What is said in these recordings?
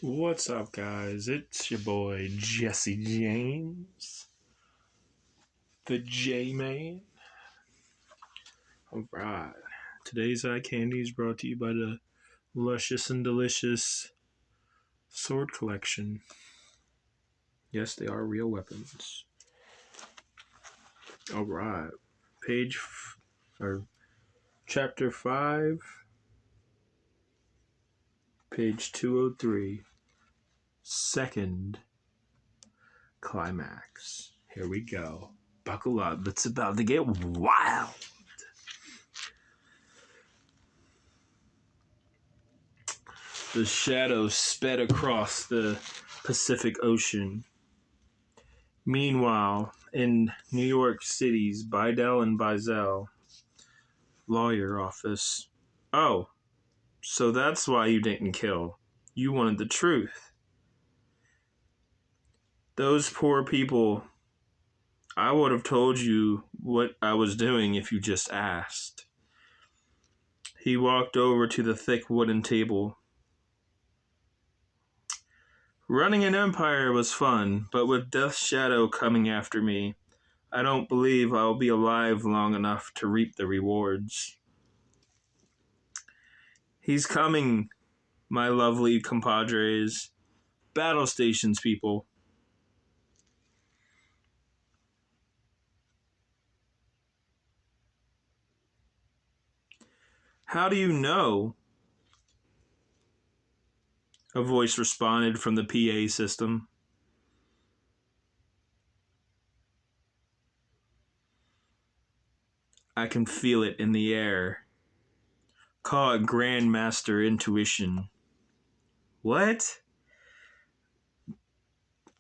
What's up, guys? It's your boy Jesse James, the J-Man. Alright, today's eye candy is brought to you by the luscious and delicious sword collection. Yes, they are real weapons. Alright, chapter 5, page 203, second climax. Here we go. Buckle up, it's about to get wild. The shadows sped across the Pacific Ocean. Meanwhile, in New York City's Bidell and Bizel lawyer office. Oh, so that's why you didn't kill. You wanted the truth. Those poor people. I would have told you what I was doing if you just asked. He walked over to the thick wooden table. Running an empire was fun, but with Death's shadow coming after me, I don't believe I'll be alive long enough to reap the rewards. He's coming, my lovely compadres. Battle stations, people. How do you know? A voice responded from the PA system. I can feel it in the air. Call it Grandmaster Intuition. What?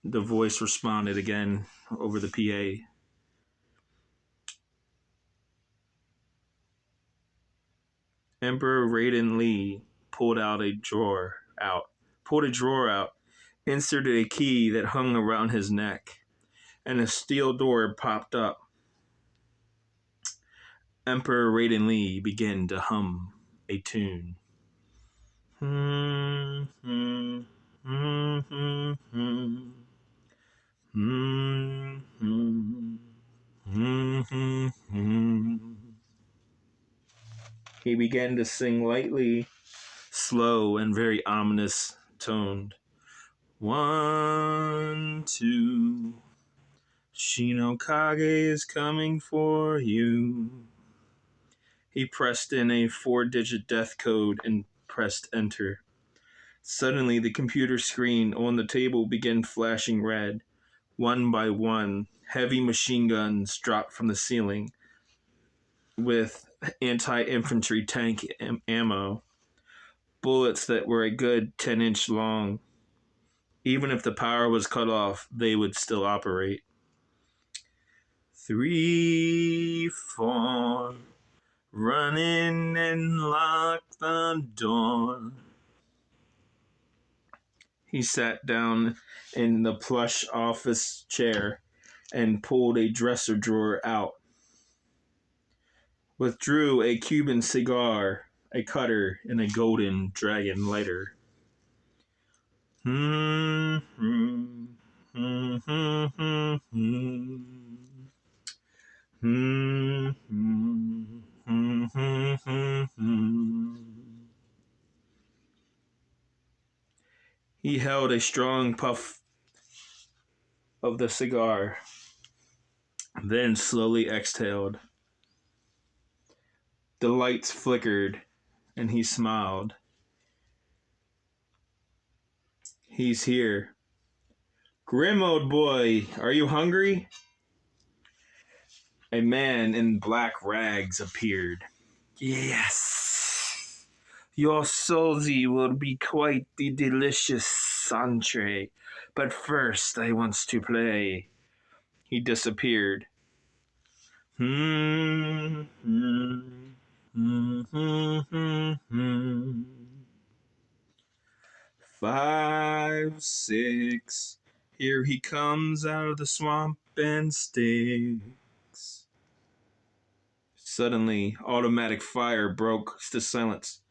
The voice responded again over the PA. Emperor Raiden Lee pulled a drawer out, inserted a key that hung around his neck, and a steel door popped up. Emperor Raiden Lee began to hum a tune. He began to sing lightly, slow, and very ominous toned. 1, 2, Shi No Kage is coming for you. He pressed in a 4-digit death code and pressed enter. Suddenly, the computer screen on the table began flashing red. One by one, heavy machine guns dropped from the ceiling with anti-infantry tank ammo. Bullets that were a good 10-inch long. Even if the power was cut off, they would still operate. 3, 4, run in and lock the door. He sat down in the plush office chair and pulled a dresser drawer out. Withdrew a Cuban cigar, a cutter, and a golden dragon lighter. He held a strong puff of the cigar, then slowly exhaled. The lights flickered, and he smiled. He's here. Grim, old boy, are you hungry? A man in black rags appeared. Yes. Your sozi will be quite the delicious entree. But first I want to play. He disappeared. 5, 6. Here he comes out of the swamp and sticks. Suddenly, automatic fire broke the silence.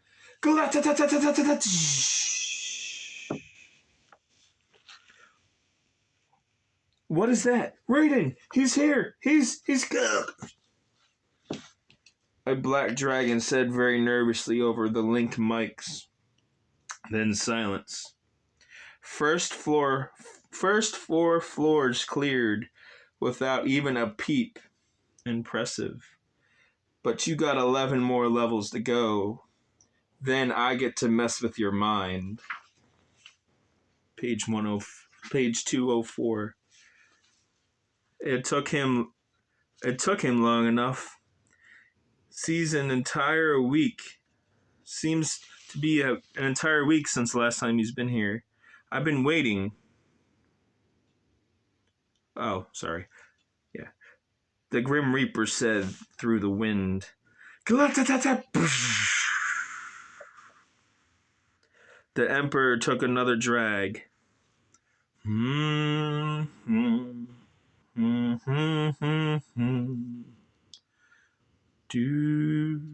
What is that? Raiden! He's here! He's good! A black dragon said very nervously over the linked mics. Then silence. First four floors cleared without even a peep. Impressive. But you got 11 more levels to go. Then I get to mess with your mind. Page 204. It took him long enough. Seems an entire week. Seems to be an entire week since the last time he's been here. I've been waiting. Oh, sorry. Yeah. The Grim Reaper said through the wind. The Emperor took another drag. Do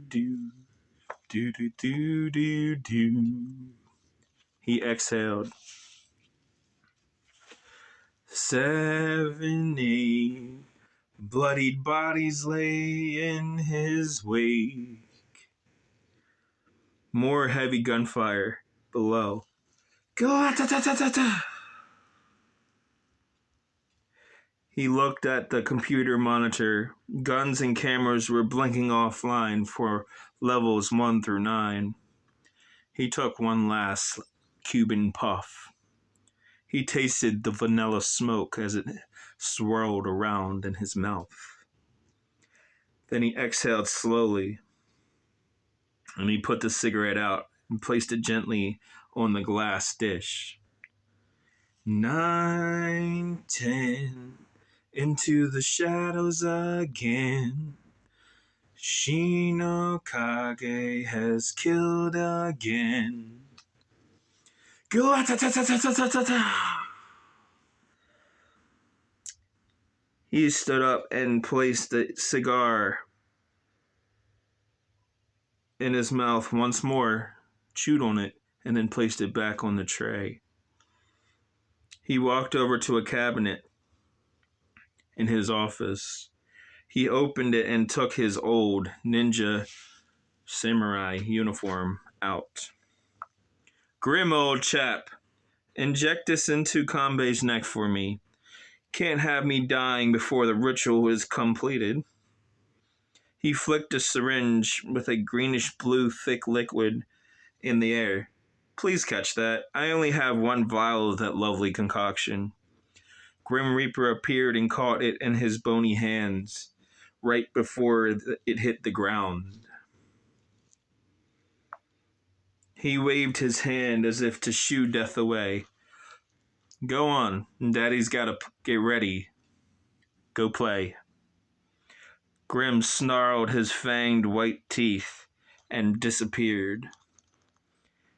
do do do do do do. He exhaled. 7, 8 bloodied bodies lay in his wake. More heavy gunfire below. He looked at the computer monitor. Guns and cameras were blinking offline for levels 1 through 9. He took one last Cuban puff. He tasted the vanilla smoke as it swirled around in his mouth. Then he exhaled slowly, and he put the cigarette out and placed it gently on the glass dish. 9, 10, into the shadows again. Shi No Kage has killed again. He stood up and placed the cigar in his mouth once more, chewed on it, and then placed it back on the tray. He walked over to a cabinet in his office. He opened it and took his old ninja samurai uniform out. Grim old chap, inject this into Kanbei's neck for me. Can't have me dying before the ritual is completed. He flicked a syringe with a greenish-blue thick liquid in the air. Please catch that. I only have one vial of that lovely concoction. Grim Reaper appeared and caught it in his bony hands right before it hit the ground. He waved his hand as if to shoo death away. Go on, Daddy's got to get ready. Go play. Grim snarled his fanged white teeth and disappeared.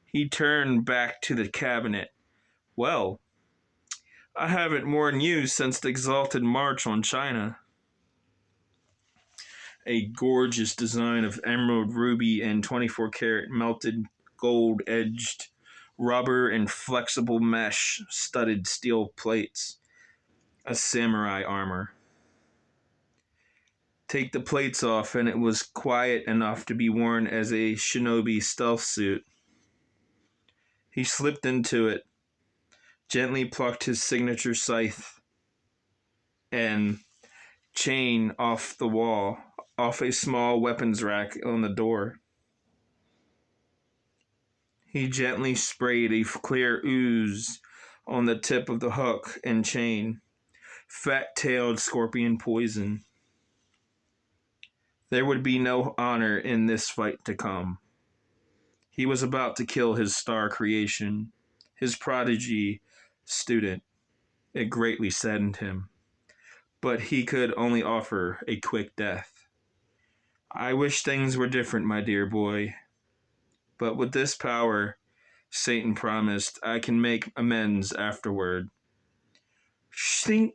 He turned back to the cabinet. Well, I haven't worn you since the exalted march on China. A gorgeous design of emerald, ruby, and 24-karat melted gold-edged rubber and flexible mesh studded steel plates. A samurai armor. Take the plates off and it was quiet enough to be worn as a shinobi stealth suit. He slipped into it, gently plucked his signature scythe and chain off the wall, off a small weapons rack on the door. He gently sprayed a clear ooze on the tip of the hook and chain. Fat-tailed scorpion poison. There would be no honor in this fight to come. He was about to kill his star creation, his prodigy student. It greatly saddened him. But he could only offer a quick death. I wish things were different, my dear boy. But with this power, Satan promised, I can make amends afterward. Shink!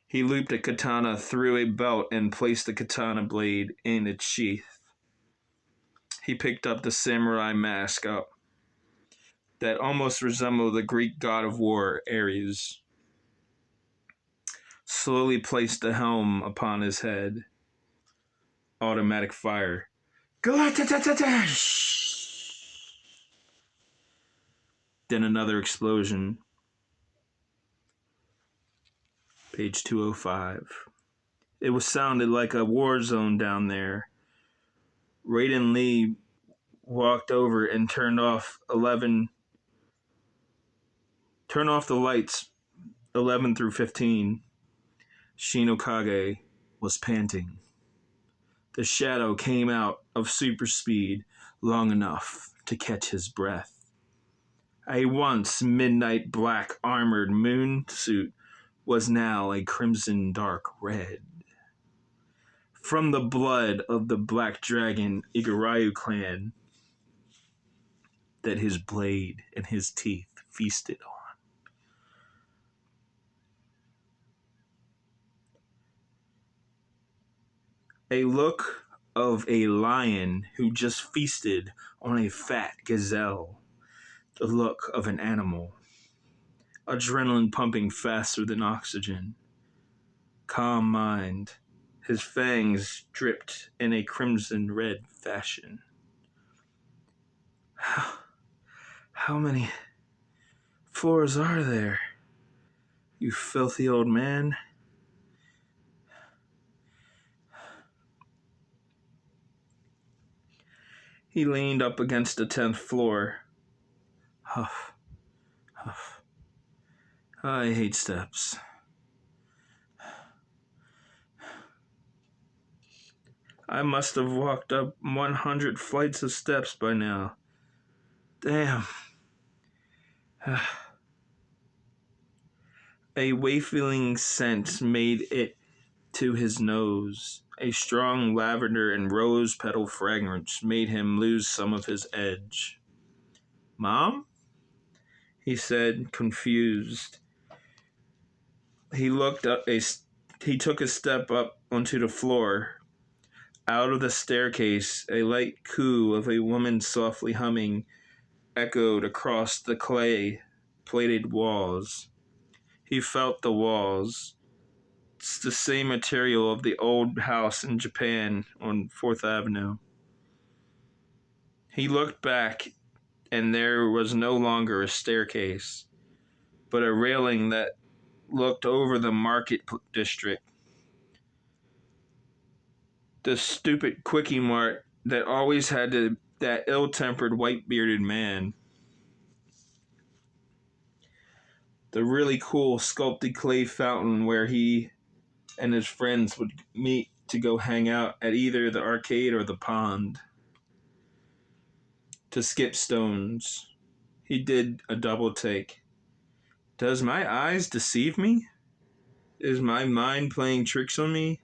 He looped a katana through a belt and placed the katana blade in its sheath. He picked up the samurai mask up that almost resembled the Greek god of war, Ares. slowly placed the helm upon his head. Automatic fire. Then another explosion. Page 205. It was sounded like a war zone down there. Raiden Lee walked over and turned off the lights 11 through 15. Shi No Kage was panting. The shadow came out of super speed long enough to catch his breath. A once midnight black armored moon suit was now a crimson dark red. From the blood of the Black Dragon Igarayu clan that his blade and his teeth feasted on. A look of a lion who just feasted on a fat gazelle. The look of an animal. Adrenaline pumping faster than oxygen. Calm mind. His fangs dripped in a crimson red fashion. How many floors are there, you filthy old man? He leaned up against the 10th floor. Huff, huff. I hate steps. I must have walked up 100 flights of steps by now. Damn. A wafting scent made it to his nose. A strong lavender and rose petal fragrance made him lose some of his edge. Mom? He said, confused. He looked up. He took a step up onto the floor. Out of the staircase, a light coo of a woman softly humming echoed across the clay-plated walls. He felt the walls. It's the same material of the old house in Japan on 4th Avenue. He looked back, and there was no longer a staircase, but a railing that looked over the market district. The stupid Quickie Mart that always had that ill-tempered white-bearded man. The really cool sculpted clay fountain where he and his friends would meet to go hang out at either the arcade or the pond. To skip stones. He did a double take. Does my eyes deceive me? Is my mind playing tricks on me?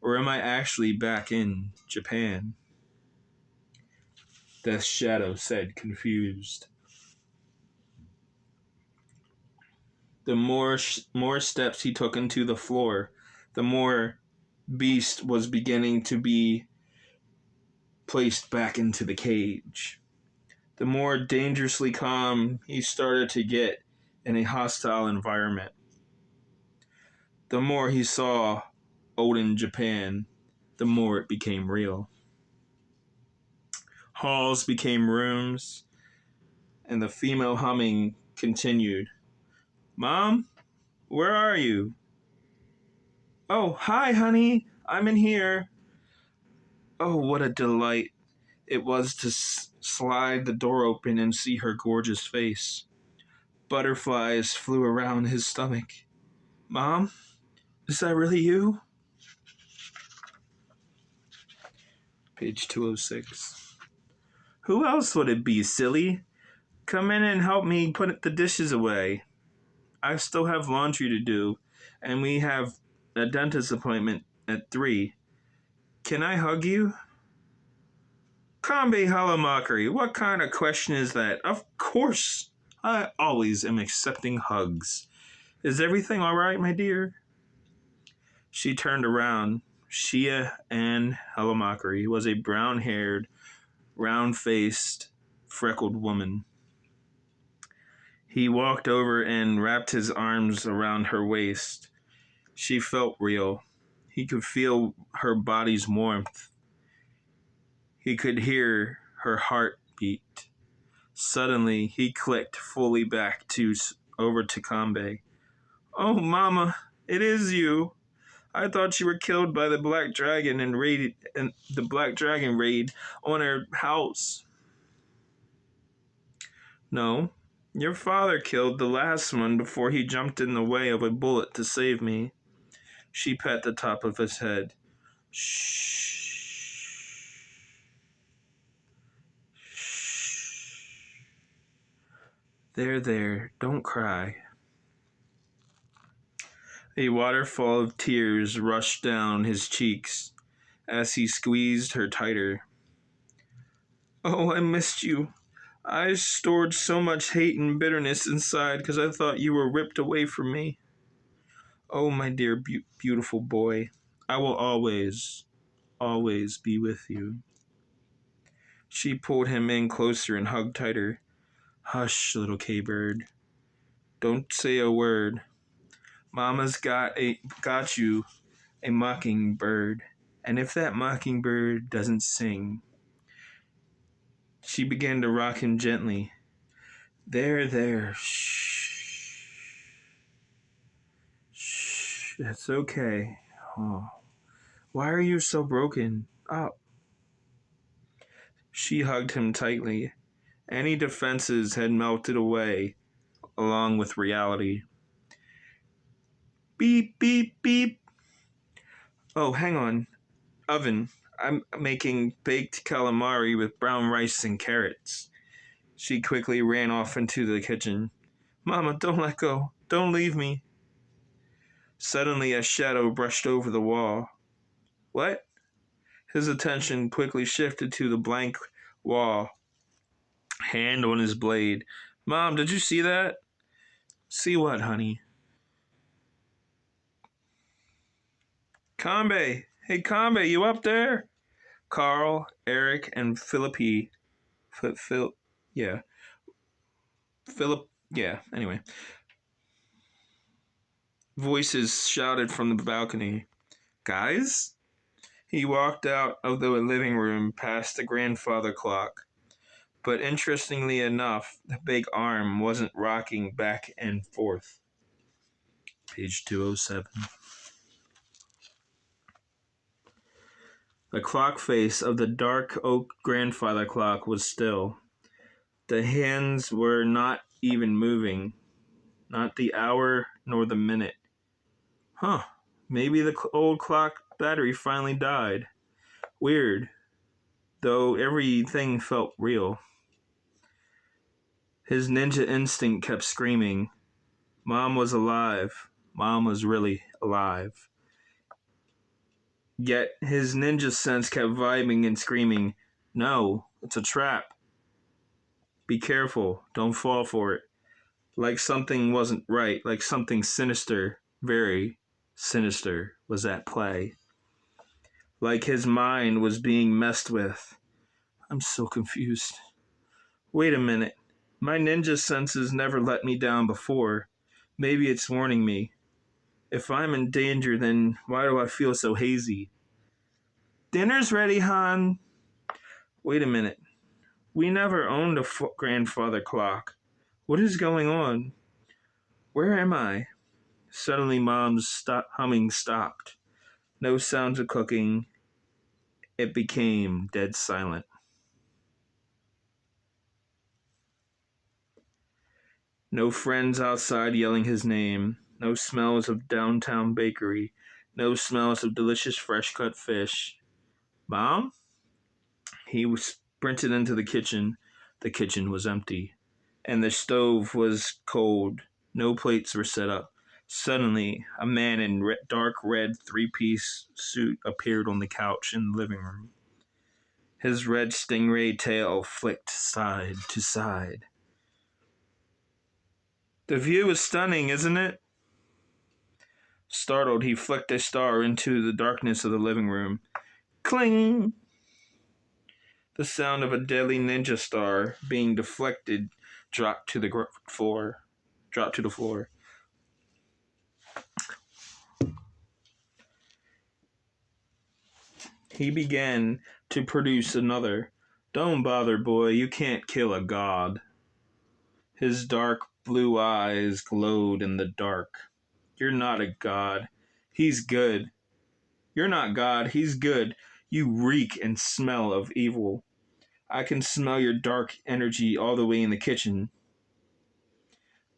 Or am I actually back in Japan? The shadow said, confused. The more steps he took into the floor, the more beast was beginning to be placed back into the cage. The more dangerously calm he started to get in a hostile environment. The more he saw olden Japan, the more it became real. Halls became rooms, and the female humming continued. Mom, where are you? Oh, hi, honey. I'm in here. Oh, what a delight it was to slide the door open and see her gorgeous face. Butterflies flew around his stomach. Mom, is that really you? Page 206. Who else would it be, silly? Come in and help me put the dishes away. I still have laundry to do, and we have a dentist appointment at 3. Can I hug you? Kanbei Halamaki, what kind of question is that? Of course. I always am accepting hugs. Is everything all right, my dear? She turned around. Shia Ann Halamaki was a brown-haired, round-faced, freckled woman. He walked over and wrapped his arms around her waist. She felt real. He could feel her body's warmth. He could hear her heart beat. Suddenly, he clicked fully back over to Kanbei. Oh, Mama, it is you. I thought you were killed by the Black Dragon and the Black Dragon raid on our house. No, your father killed the last one before he jumped in the way of a bullet to save me. She pet the top of his head. Shh. Shh. There, don't cry. A waterfall of tears rushed down his cheeks as he squeezed her tighter. Oh, I missed you. I stored so much hate and bitterness inside because I thought you were ripped away from me. Oh, my dear, beautiful boy, I will always be with you. She pulled him in closer and hugged tighter. Hush, little K-bird. Don't say a word. Mama's got you a mockingbird, and if that mockingbird doesn't sing... She began to rock him gently. There, shh. Shh, that's okay. Oh, why are you so broken up? She hugged him tightly. Any defenses had melted away, along with reality. Beep, beep, beep. Oh, hang on. Oven. I'm making baked calamari with brown rice and carrots. She quickly ran off into the kitchen. Mama, don't let go. Don't leave me. Suddenly a shadow brushed over the wall. What? His attention quickly shifted to the blank wall, hand on his blade. Mom, did you see that? See what, honey? Kanbei! Hey, Kanbei, you up there? Carl, Eric, and Philip, anyway. Voices shouted from the balcony. Guys? He walked out of the living room past the grandfather clock. But interestingly enough, the big arm wasn't rocking back and forth. Page 207. The clock face of the dark oak grandfather clock was still. The hands were not even moving. Not the hour nor the minute. Huh. Maybe the old clock battery finally died. Weird. Though everything felt real. His ninja instinct kept screaming. Mom was alive. Mom was really alive. Yet his ninja sense kept vibing and screaming, no, it's a trap. Be careful. Don't fall for it. Like something wasn't right. Like something sinister, very sinister, was at play. Like his mind was being messed with. I'm so confused. Wait a minute. My ninja senses never let me down before. Maybe it's warning me. If I'm in danger, then why do I feel so hazy? Dinner's ready, hon. Wait a minute. We never owned a grandfather clock. What is going on? Where am I? Suddenly, Mom's humming stopped. No sounds of cooking. It became dead silent. No friends outside yelling his name. No smells of downtown bakery. No smells of delicious fresh-cut fish. Mom? He sprinted into the kitchen. The kitchen was empty, and the stove was cold. No plates were set up. Suddenly, a man in dark red three-piece suit appeared on the couch in the living room. His red stingray tail flicked side to side. The view is stunning, isn't it? Startled, he flicked a star into the darkness of the living room. Cling! The sound of a deadly ninja star being deflected dropped to the floor. He began to produce another. Don't bother, boy, you can't kill a god. His dark blue eyes glowed in the dark. You're not a god. He's good. You're not God. He's good. You reek and smell of evil. I can smell your dark energy all the way in the kitchen.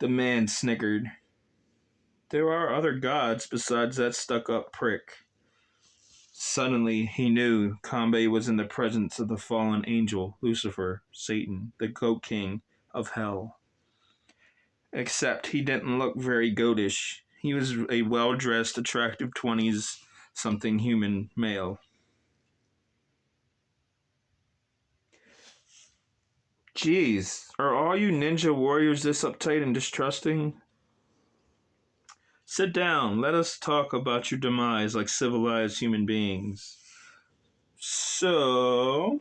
The man snickered. There are other gods besides that stuck-up prick. Suddenly, he knew Kanbei was in the presence of the fallen angel, Lucifer, Satan, the goat king of hell. Except he didn't look very goatish. He was a well-dressed, attractive 20s-something human male. Geez, are all you ninja warriors this uptight and distrusting? Sit down, let us talk about your demise like civilized human beings. So,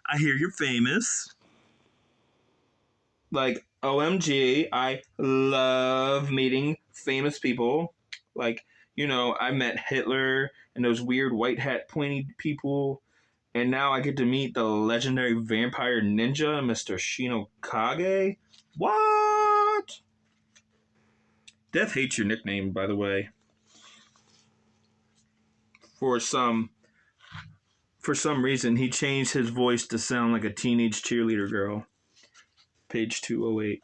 I hear you're famous. Like, OMG, I love meeting famous people. Like, I met Hitler and those weird white hat pointy people. And now I get to meet the legendary vampire ninja, Mr. Shi No Kage. What? Death hates your nickname, by the way. For some reason, he changed his voice to sound like a teenage cheerleader girl. Page 208.